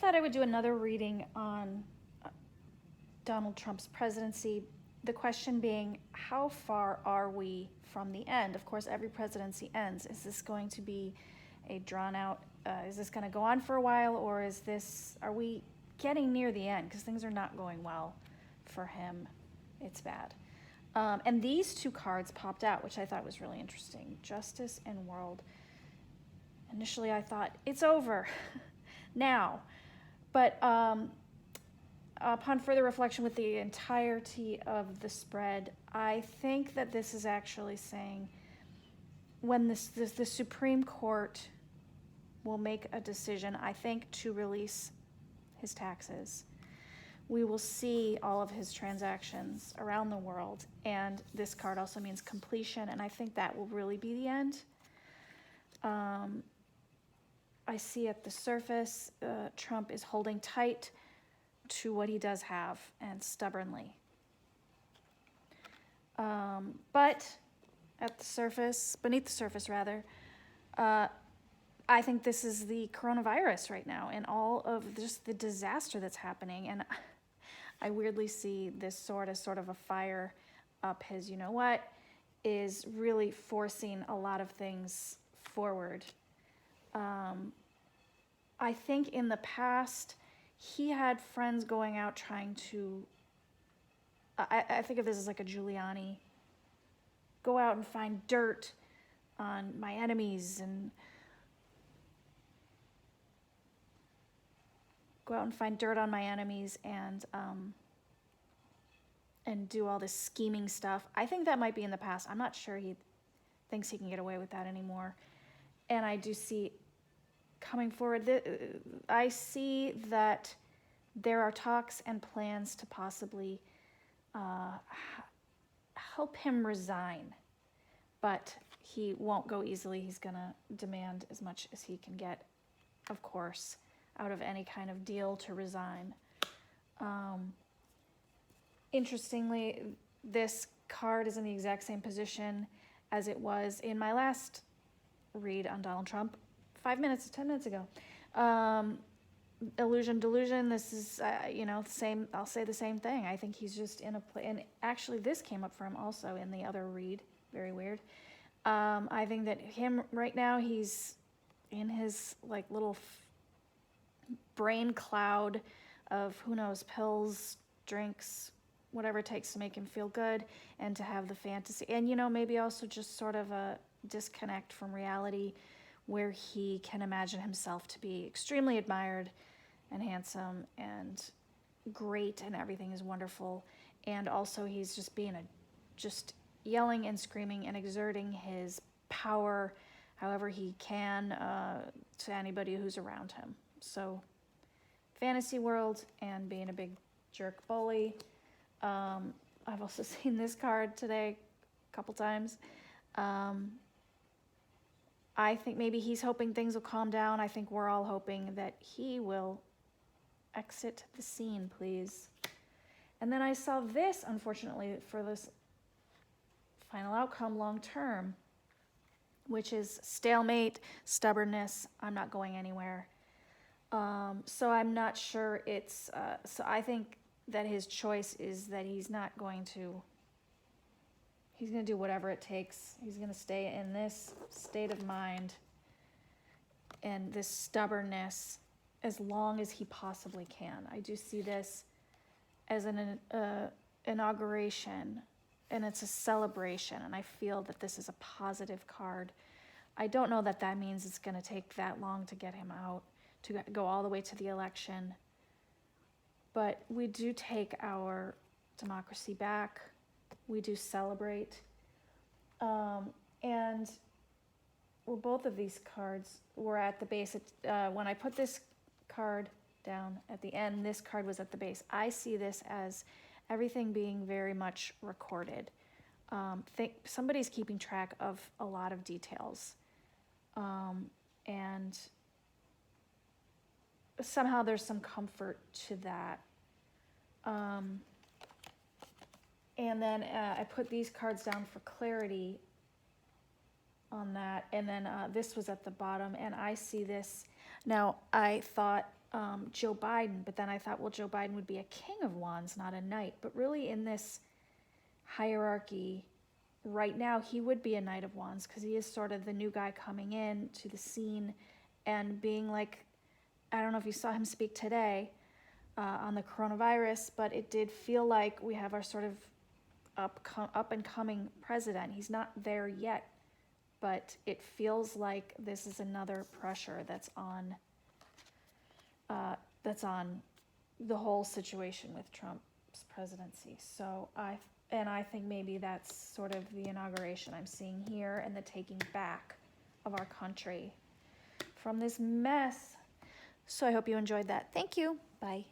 thought I would do another reading on Donald Trump's presidency. The question being, how far are we from the end? Of course, every presidency ends. Is this going to be a drawn out, is this going to go on for a while, or are we getting near the end? Because things are not going well for him. It's bad. And these two cards popped out, which I thought was really interesting. Justice and World. Initially, I thought, it's over now. But upon further reflection with the entirety of the spread, I think that this is actually saying when the Supreme Court will make a decision, I think, to release his taxes, we will see all of his transactions around the world. And this card also means completion, and I think that will really be the end. I see at the surface, Trump is holding tight to what he does have, and stubbornly. But at the surface, beneath the surface rather, I think this is the coronavirus right now and all of just the disaster that's happening. And I weirdly see this sort of a fire up his, you know what, is really forcing a lot of things forward. I think in the past, he had friends going out trying to, I think of this as like a Giuliani, go out and find dirt on my enemies and do all this scheming stuff. I think that might be in the past. I'm not sure he thinks he can get away with that anymore. And I do see coming forward, I see that there are talks and plans to possibly help him resign, but he won't go easily. He's gonna demand as much as he can get, of course, out of any kind of deal to resign. Interestingly, this card is in the exact same position as it was in my last read on Donald Trump 10 minutes ago. Illusion, delusion, this is, same. I'll say the same thing. I think he's just in a place, and actually this came up for him also in the other read, very weird. I think that him right now, he's in his like little brain cloud of, who knows, pills, drinks, whatever it takes to make him feel good and to have the fantasy. And, maybe also just sort of a disconnect from reality where he can imagine himself to be extremely admired and handsome and great and everything is wonderful. And also he's just just yelling and screaming and exerting his power however he can to anybody who's around him. So fantasy world and being a big jerk bully. I've also seen this card today a couple times. I think maybe he's hoping things will calm down. I think we're all hoping that he will exit the scene, please. And then I saw this, unfortunately, for this final outcome long term, which is stalemate, stubbornness, I'm not going anywhere. So I'm not sure it's, so I think that his choice is that he's not going to, he's going to do whatever it takes. He's going to stay in this state of mind and this stubbornness as long as he possibly can. I do see this as an inauguration, and it's a celebration, and I feel that this is a positive card. I don't know that that means it's going to take that long to get him out, to go all the way to the election. But we do take our democracy back. We do celebrate. And both of these cards were at the base. When I put this card down at the end, this card was at the base. I see this as everything being very much recorded. Somebody's keeping track of a lot of details. And somehow there's some comfort to that. And then I put these cards down for clarity on that. And then this was at the bottom, and I see this. Now, I thought Joe Biden, but then I thought, well, Joe Biden would be a king of wands, not a knight. But really in this hierarchy right now, he would be a knight of wands because he is sort of the new guy coming in to the scene and being like, I don't know if you saw him speak today on the coronavirus, but it did feel like we have our sort of up and coming president. He's not there yet, but it feels like this is another pressure that's on the whole situation with Trump's presidency. So I think maybe that's sort of the inauguration I'm seeing here and the taking back of our country from this mess. So I hope you enjoyed that. Thank you. Bye.